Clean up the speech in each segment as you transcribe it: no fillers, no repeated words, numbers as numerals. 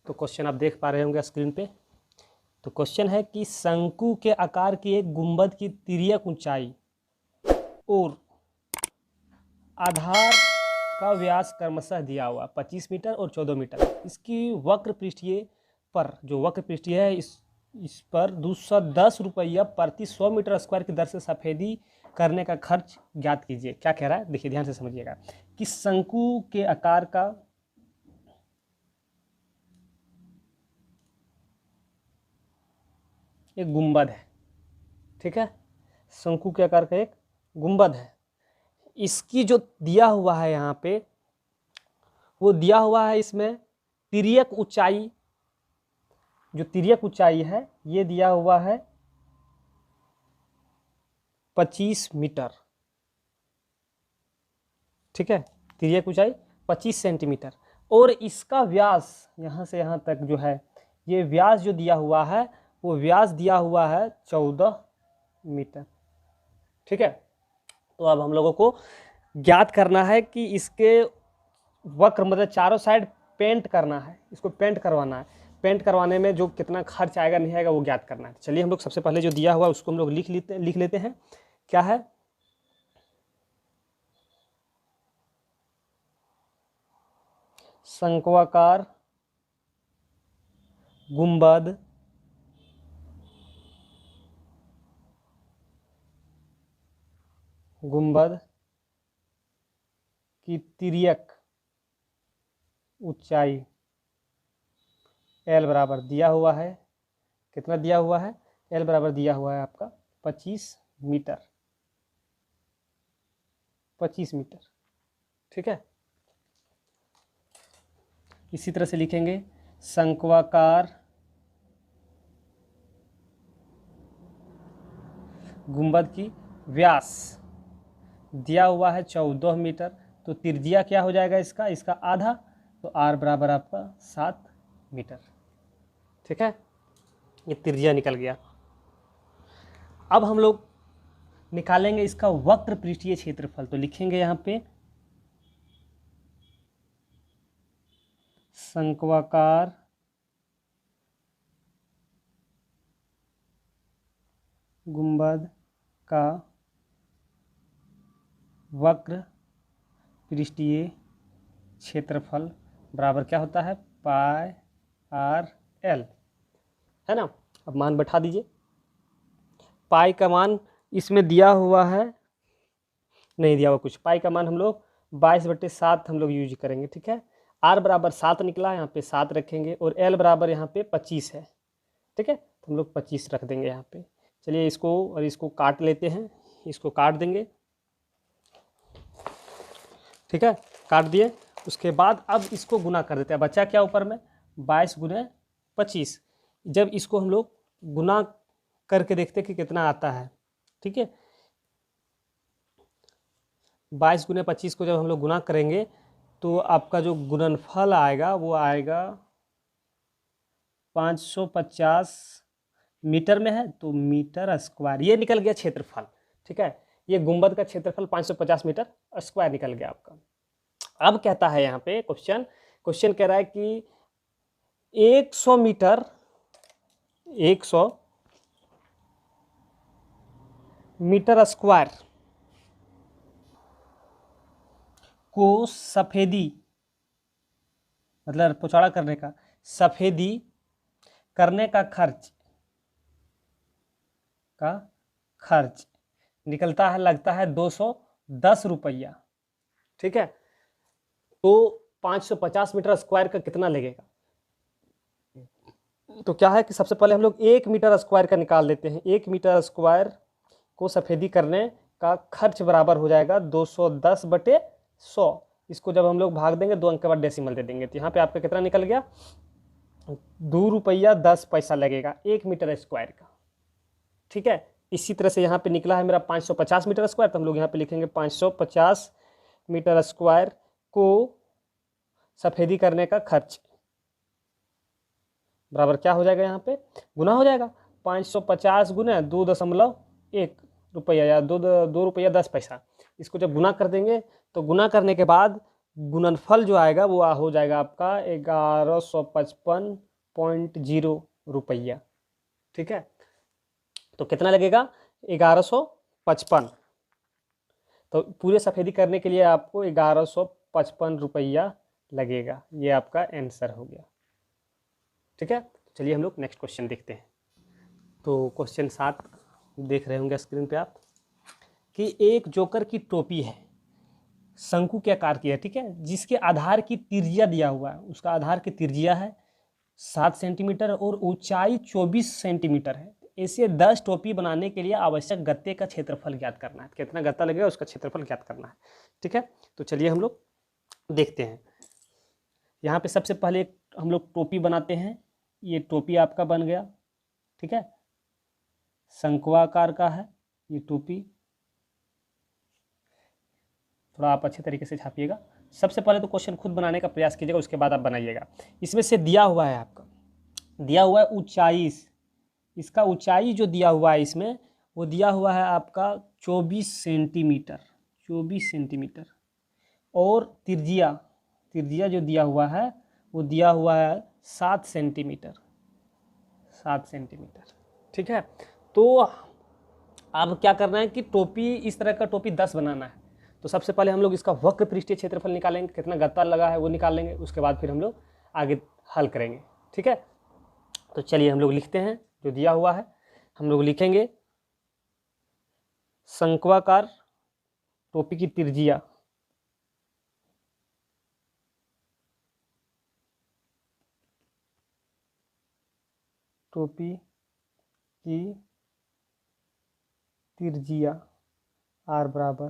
तो क्वेश्चन आप देख पा रहे होंगे स्क्रीन पे। तो क्वेश्चन है कि शंकु के आकार की एक गुंबद की तिर्यक ऊंचाई और आधार का व्यास क्रमशः दिया हुआ 25 मीटर और 14 मीटर। इसकी वक्र पृष्ठीय पर जो वक्र पृष्ठीय है इस पर 210 रुपया प्रति 100 मीटर स्क्वायर की दर से सफेदी करने का खर्च ज्ञात कीजिए। क्या कह रहा है, देखिए ध्यान से समझिएगा कि शंकु के आकार का एक गुंबद है, ठीक है, शंकु के आकार का एक गुंबद है। इसकी जो दिया हुआ है यहाँ पे, वो दिया हुआ है इसमें तिर्यक ऊंचाई, जो तिर्यक ऊंचाई है ये दिया हुआ है 25 मीटर, ठीक है, तिर्यक ऊंचाई 25 सेंटीमीटर। और इसका व्यास यहाँ से यहाँ तक जो है, ये व्यास जो दिया हुआ है वो व्यास दिया हुआ है 14 मीटर, ठीक है। तो अब हम लोगों को ज्ञात करना है कि इसके वक्र मतलब चारों साइड पेंट करना है, इसको पेंट करवाना है। पेंट करवाने में जो कितना खर्च आएगा नहीं आएगा वो ज्ञात करना है। चलिए हम लोग सबसे पहले जो दिया हुआ उसको हम लोग लिख लेते हैं। क्या है, शंक्वाकार गुंबद की तिर्यक ऊंचाई L बराबर दिया हुआ है, कितना दिया हुआ है, L बराबर दिया हुआ है आपका 25 मीटर, 25 मीटर, ठीक है। इसी तरह से लिखेंगे शंक्वाकार गुंबद की व्यास दिया हुआ है 14 मीटर, तो त्रिज्या क्या हो जाएगा इसका आधा, तो R बराबर आपका 7 मीटर, ठीक है। ये त्रिज्या निकल गया। अब हम लोग निकालेंगे इसका वक्र पृष्ठीय क्षेत्रफल। तो लिखेंगे यहाँ पे शंक्वाकार गुंबद का वक्र पृष्ठीय क्षेत्रफल बराबर क्या होता है, पाई आर एल, है ना। अब मान बैठा दीजिए। पाई का मान इसमें दिया हुआ है, नहीं दिया हुआ कुछ, पाई का मान हम लोग 22/7 हम लोग यूज करेंगे, ठीक है। आर बराबर 7 निकला, यहाँ पे 7 रखेंगे, और एल बराबर यहाँ पे 25 है, ठीक है, तो हम लोग 25 रख देंगे यहाँ पे। चलिए इसको और इसको काट लेते हैं, इसको काट देंगे, ठीक है, काट दिए। उसके बाद अब इसको गुना कर देते हैं। बचा क्या ऊपर में, 22 × 25। जब इसको हम लोग गुना करके देखते हैं कि कितना आता है, ठीक है। 22 × 25 को जब हम लोग गुना करेंगे तो आपका जो गुणनफल आएगा वो आएगा 550 मीटर में है, तो मीटर स्क्वायर ये निकल गया क्षेत्रफल, ठीक है। ये गुंबद का क्षेत्रफल 550 मीटर स्क्वायर निकल गया आपका। अब कहता है यहाँ पे क्वेश्चन कह रहा है कि 100 मीटर स्क्वायर को सफेदी मतलब पुचाड़ा करने का, सफेदी करने का खर्च निकलता है, लगता है 210 रुपया, ठीक है। तो 550 मीटर स्क्वायर का कितना लगेगा, तो क्या है कि सबसे पहले हम लोग 1 मीटर स्क्वायर का निकाल लेते हैं। 1 मीटर स्क्वायर को सफेदी करने का खर्च बराबर हो जाएगा 210/100। इसको जब हम लोग भाग देंगे 2 अंक के बाद डेसिमल दे देंगे, तो यहाँ पे आपका कितना निकल गया, 2 रुपया 10 पैसा लगेगा 1 मीटर स्क्वायर का, ठीक है। इसी तरह से यहाँ पे निकला है मेरा 550 मीटर स्क्वायर, तो हम लोग यहाँ पे लिखेंगे 550 मीटर स्क्वायर को सफेदी करने का खर्च बराबर क्या हो जाएगा, यहाँ पे गुना हो जाएगा 550 × 2.1 रुपया या 2 रुपया 10 पैसा। इसको जब गुना कर देंगे तो गुना करने के बाद गुणनफल जो आएगा वो हो जाएगा आपका 1155.0 रुपया। ठीक है, तो कितना लगेगा 1155। तो पूरे सफ़ेदी करने के लिए आपको 1155 रुपया लगेगा। ये आपका आंसर हो गया। ठीक है, चलिए हम लोग नेक्स्ट क्वेश्चन देखते हैं। तो क्वेश्चन 7 देख रहे होंगे स्क्रीन पे आप, कि एक जोकर की टोपी है, शंकु के आकार की है, ठीक है, जिसके आधार की त्रिज्या दिया हुआ है, उसका आधार की त्रिज्या है 7 सेंटीमीटर और ऊंचाई 24 सेंटीमीटर है। इसे 10 टोपी बनाने के लिए आवश्यक गत्ते का क्षेत्रफल ज्ञात करना है। कितना गत्ता लगेगा उसका क्षेत्रफल ज्ञात करना है। ठीक है, तो चलिए हम लोग देखते हैं। यहाँ पे सबसे पहले हम लोग टोपी बनाते हैं। ये टोपी आपका बन गया, ठीक है, शंक्वाकार का है ये टोपी। थोड़ा आप अच्छे तरीके से छापिएगा। सबसे पहले तो क्वेश्चन खुद बनाने का प्रयास कीजिएगा, उसके बाद आप बनाइएगा। इसमें से दिया हुआ है आपका, दिया हुआ है ऊंचाई, इसका ऊंचाई जो दिया हुआ है इसमें वो दिया हुआ है आपका 24 सेंटीमीटर, 24 सेंटीमीटर। और त्रिज्या, त्रिज्या जो दिया हुआ है वो दिया हुआ है 7 सेंटीमीटर, 7 सेंटीमीटर। ठीक है, तो अब क्या करना है कि टोपी, इस तरह का टोपी 10 बनाना है। तो सबसे पहले हम लोग इसका वक्र पृष्ठीय क्षेत्रफल निकालेंगे, कितना गत्ता लगा है वो निकाल लेंगे। उसके बाद फिर हम लोग आगे हल करेंगे। ठीक है, तो चलिए हम लोग लिखते हैं जो दिया हुआ है। हम लोग लिखेंगे शंक्वाकार टोपी की त्रिज्या, टोपी की त्रिज्या r बराबर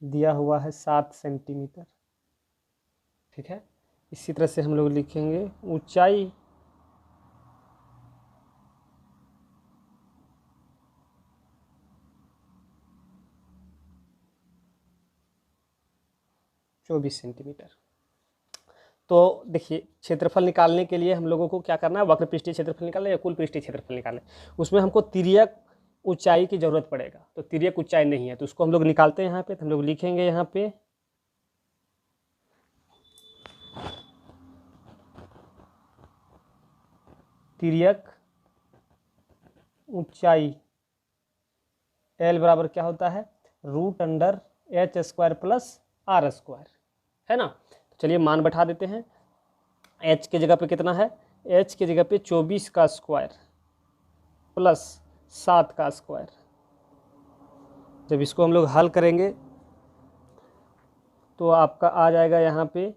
दिया हुआ है 7 सेंटीमीटर। ठीक है, इसी तरह से हम लोग लिखेंगे ऊंचाई, चौबीस सेंटीमीटर। तो देखिए क्षेत्रफल निकालने के लिए हम लोगों को क्या करना है, वक्र पृष्ठीय क्षेत्रफल निकालना है या कुल पृष्ठीय क्षेत्रफल निकालना है। उसमें हमको तिर्यक ऊंचाई की जरूरत पड़ेगा, तो तिर्यक ऊंचाई नहीं है तो उसको हम लोग निकालते हैं यहाँ पे। तो हम लोग लिखेंगे यहाँ पे तिर्यक ऊंचाई L बराबर क्या होता है, √h² प्लस r², है ना। तो चलिए मान बैठा देते हैं। h के जगह पे कितना है, h के जगह पे 24 का स्क्वायर प्लस 7 का स्क्वायर। जब इसको हम लोग हल करेंगे तो आपका आ जाएगा यहाँ पे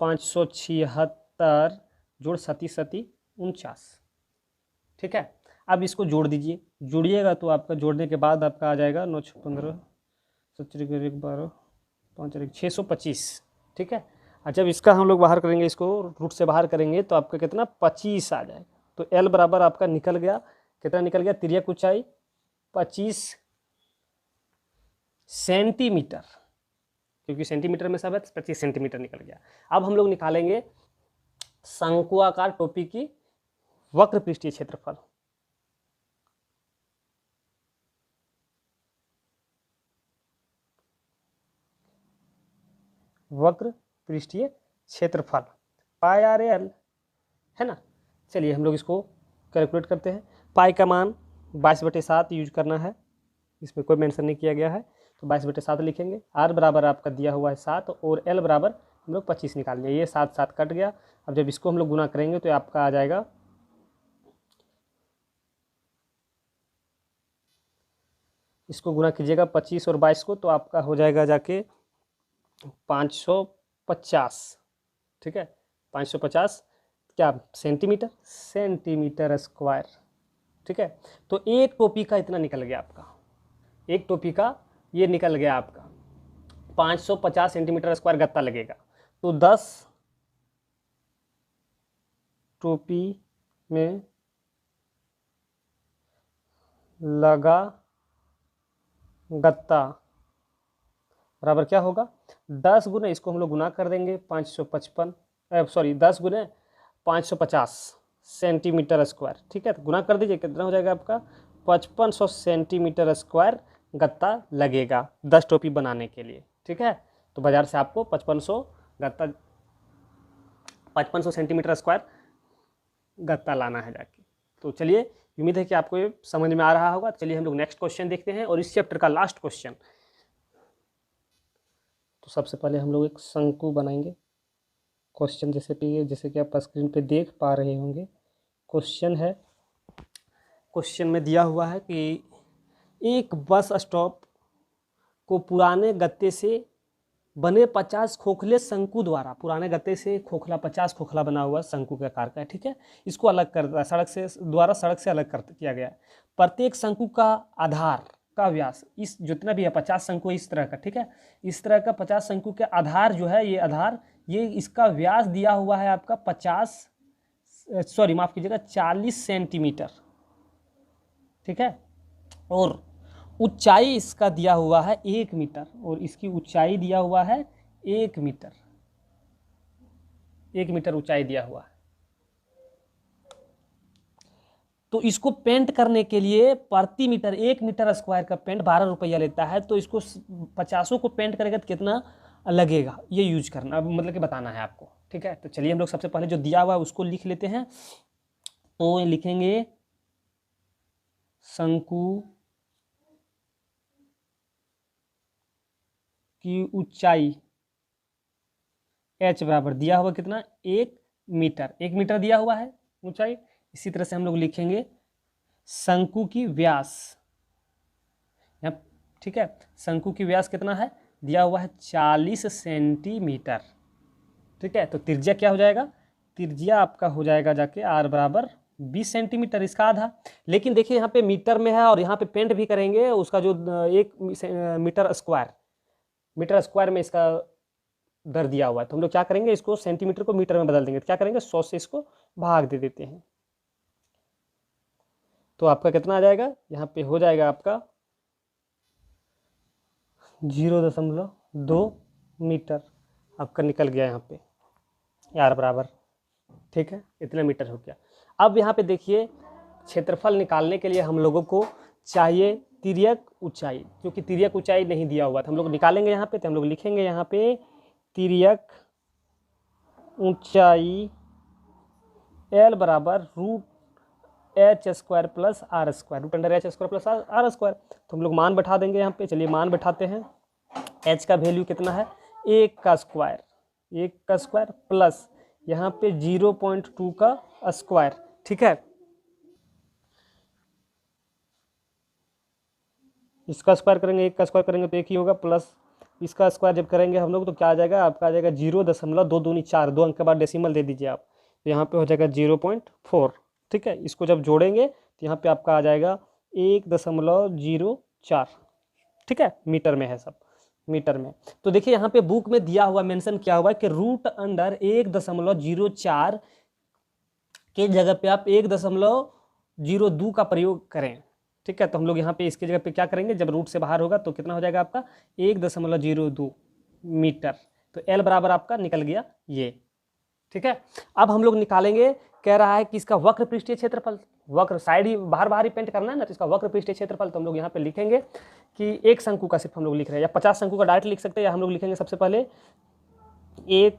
576 जोड़ 37 49। ठीक है, अब इसको जोड़ दीजिए, जोड़िएगा तो आपका जोड़ने के बाद आपका आ जाएगा 9 6 15 7 1 12 5 1 625। ठीक है, और जब इसका हम लोग बाहर करेंगे, इसको रूट से बाहर करेंगे तो आपका कितना 25 आ जाएगा। तो L बराबर आपका निकल गया, कितना निकल गया, तिर्यक ऊंचाई 25 सेंटीमीटर, क्योंकि सेंटीमीटर में सब है 25 सेंटीमीटर निकल गया। अब हम लोग निकालेंगे शंक्वाकार टोपी की वक्र पृष्ठीय क्षेत्रफल। वक्र पृष्ठीय क्षेत्रफल πr/l है ना। चलिए हम लोग इसको कैलकुलेट करते हैं। पाई का मान 22/7 यूज करना है, इसमें कोई मेंशन नहीं किया गया है, तो 22/7 लिखेंगे। r बराबर आपका दिया हुआ है 7 और l बराबर हम लोग 25 निकालेंगे। ये 7 7 कट गया। अब जब इसको हम लोग गुना करेंगे तो आपका आ जाएगा इसको गुना कीजिएगा 25 और 22 को, तो आपका हो जाएगा जाके 550। ठीक है, 550 क्या सेंटीमीटर, सेंटीमीटर स्क्वायर। ठीक है, तो एक टोपी का इतना निकल गया आपका, एक टोपी का ये निकल गया आपका 550 सेंटीमीटर स्क्वायर गत्ता लगेगा। तो 10 टोपी में लगा गत्ता बराबर क्या होगा, 10 गुने, इसको हम लोग गुना कर देंगे 555 10 गुने 550 सेंटीमीटर स्क्वायर। ठीक है, तो गुना कर दीजिए, कितना हो जाएगा आपका 5500 सेंटीमीटर स्क्वायर गत्ता लगेगा 10 टोपी बनाने के लिए। ठीक है, तो बाजार से आपको 5500 सेंटीमीटर स्क्वायर गत्ता लाना है जाके। तो चलिए, उम्मीद है कि आपको ये समझ में आ रहा होगा। चलिए हम लोग नेक्स्ट क्वेश्चन देखते हैं और इस चैप्टर का लास्ट क्वेश्चन। तो सबसे पहले हम लोग एक शंकु बनाएंगे। क्वेश्चन जैसे कि आप स्क्रीन पे देख पा रहे होंगे, क्वेश्चन है, क्वेश्चन में दिया हुआ है कि एक बस स्टॉप को पुराने गत्ते से बने 50 खोखले शंकु द्वारा, पुराने गत्ते से खोखला 50 खोखला बना हुआ शंकु के आकार का है। ठीक है, इसको अलग कर सड़क से अलग कर किया गया है। प्रत्येक शंकु का आधार का व्यास, इस जितना भी है 50 शंकु इस तरह का, ठीक है, इस तरह का 50 शंकु के आधार जो है, ये इसका व्यास दिया हुआ है आपका 40 सेंटीमीटर। ठीक है, और ऊंचाई इसका दिया हुआ है 1 मीटर, और इसकी ऊंचाई दिया हुआ है 1 मीटर, 1 मीटर ऊंचाई दिया हुआ है। तो इसको पेंट करने के लिए प्रति मीटर 1 मीटर स्क्वायर का पेंट 12 रुपया लेता है। तो इसको 50 को पेंट करेगा तो कितना लगेगा, ये यूज करना, मतलब कि बताना है आपको। ठीक है, तो चलिए हम लोग सबसे पहले जो दिया हुआ है उसको लिख लेते हैं। तो लिखेंगे शंकु की ऊंचाई h बराबर दिया हुआ कितना, 1 मीटर, 1 मीटर दिया हुआ है ऊंचाई। इसी तरह से हम लोग लिखेंगे शंकु की व्यास, ठीक है, शंकु की व्यास कितना है, दिया हुआ है 40 सेंटीमीटर। ठीक है, तो त्रिज्या क्या हो जाएगा, त्रिज्या आपका हो जाएगा जाके r बराबर 20 सेंटीमीटर, इसका आधा। लेकिन देखिए यहाँ पे मीटर में है और यहाँ पे पेंट भी करेंगे, उसका जो 1 मीटर स्क्वायर में इसका दर दिया हुआ है। तो हम लोग क्या करेंगे, इसको सेंटीमीटर को मीटर में बदल देंगे। तो क्या करेंगे, 100 से इसको भाग दे देते हैं। तो आपका कितना आ जाएगा, यहाँ पे हो जाएगा आपका 0.2 मीटर आपका निकल गया यहाँ पे यार बराबर। ठीक है, इतना मीटर हो गया। अब यहाँ पे देखिए, क्षेत्रफल निकालने के लिए हम लोगों को चाहिए तिर्यक ऊंचाई, क्योंकि तिर्यक ऊंचाई नहीं दिया हुआ था। हम लोग निकालेंगे यहाँ पे, तो हम लोग लिखेंगे यहाँ पे तिर्यक ऊंचाई L बराबर √h² plus r square, √h² plus r square. तो हम लोग मान बैठा देंगे यहाँ पे। चलिए मान बैठाते हैं। h का वैल्यू कितना है, 1 का स्क्वायर प्लस यहाँ पे 0.2 का स्क्वायर। ठीक है, इसका स्क्वायर करेंगे, 1 का स्क्वायर करेंगे तो 1 ही होगा, प्लस इसका स्क्वायर जब करेंगे हम लोग तो क्या आ जाएगा, आपका आ जाएगा 0.2 दूनी 4, 2 अंक के बाद डेसिमल दे दीजिए आप, तो यहाँ पे हो जाएगा 0.4। ठीक है, इसको जब जोड़ेंगे तो यहाँ पे आपका आ जाएगा 1.04। ठीक है, मीटर में है सब, मीटर में। तो देखिए यहाँ पे बुक में दिया हुआ, मेंशन किया हुआ है कि √1.04 के जगह पे आप 1.02 का प्रयोग करें। ठीक है, तो हम लोग यहाँ पे इसके जगह पे क्या करेंगे, जब रूट से बाहर होगा तो कितना हो जाएगा आपका 1.02 मीटर। तो L बराबर आपका निकल गया ये। ठीक है, अब हम लोग निकालेंगे, कह रहा है कि इसका वक्र पृष्ठीय क्षेत्रफल, वक्र साइड ही बाहर ही पेंट करना है ना, तो इसका वक्र पृष्ठीय क्षेत्रफल। तो हम लोग यहाँ पे लिखेंगे कि एक शंकु का सिर्फ हम लोग लिख रहे हैं, या 50 शंकु का डायरेक्ट लिख सकते हैं, या हम लोग लिखेंगे सबसे पहले एक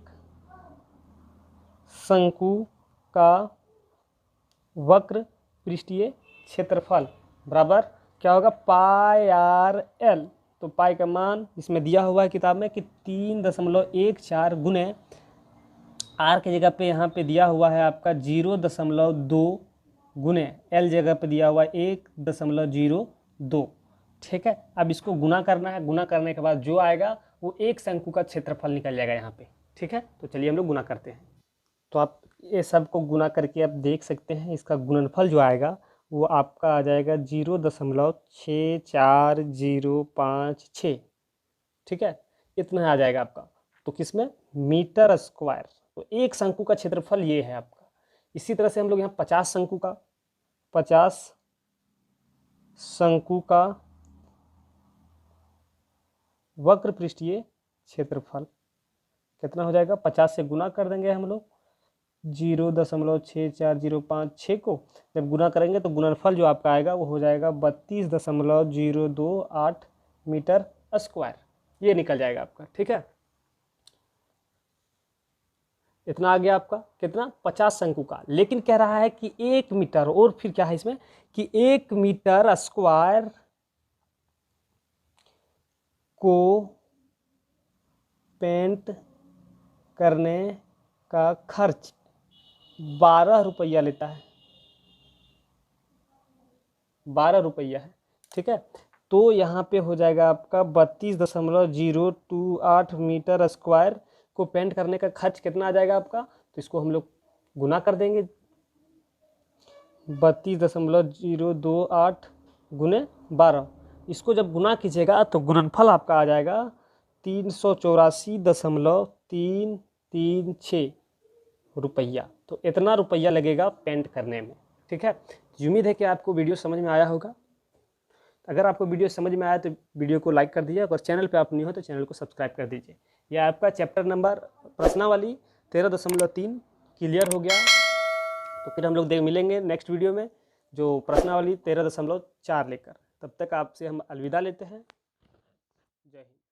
शंकु का वक्र पृष्ठीय क्षेत्रफल बराबर क्या होगा, πr/l। तो पाई का मान इसमें दिया हुआ है किताब में कि 3.14 गुने r के जगह पे यहाँ पे दिया हुआ है आपका 0.2 गुने l जगह पे दिया हुआ है 1.02। ठीक है, अब इसको गुना करना है, गुना करने के बाद जो आएगा वो एक शंकु का क्षेत्रफल निकल जाएगा यहाँ पे। ठीक है, तो चलिए हम लोग गुना करते हैं। तो आप ये सब को गुना करके आप देख सकते हैं, इसका गुणनफल जो आएगा वो आपका आ जाएगा 0.64056। ठीक है, इतना आ जाएगा आपका। तो किसमें, मीटर स्क्वायर। तो एक शंकु का क्षेत्रफल ये है आपका। इसी तरह से हम लोग यहाँ 50 शंकु का वक्र पृष्ठीय क्षेत्रफल कितना हो जाएगा, 50 से गुना कर देंगे हम लोग, 0.6405 को जब गुना करेंगे तो गुणनफल जो आपका आएगा वो हो जाएगा 32.028 मीटर स्क्वायर, ये निकल जाएगा आपका। ठीक है, इतना आ गया आपका कितना 50 शंकु का। लेकिन कह रहा है कि 1 मीटर, और फिर क्या है इसमें कि 1 मीटर स्क्वायर को पेंट करने का खर्च 12 रुपया लेता है, 12 रुपया है। ठीक है, तो यहाँ पे हो जाएगा आपका 32.028 मीटर स्क्वायर को पेंट करने का खर्च कितना आ जाएगा आपका, तो इसको हम लोग गुना कर देंगे। 32.028 गुने 12, इसको जब गुना कीजिएगा तो गुणनफल आपका आ जाएगा 384.336 रुपया। तो इतना रुपया लगेगा पेंट करने में। ठीक है, उम्मीद है कि आपको वीडियो समझ में आया होगा। अगर आपको वीडियो समझ में आया तो वीडियो को लाइक कर दीजिए, अगर चैनल पे आप नहीं हो तो चैनल को सब्सक्राइब कर दीजिए। यह आपका चैप्टर नंबर प्रश्नावली 13.3 क्लियर हो गया। तो फिर हम लोग मिलेंगे नेक्स्ट वीडियो में जो प्रश्नावली 13.4 लेकर। तब तक आपसे हम अलविदा लेते हैं।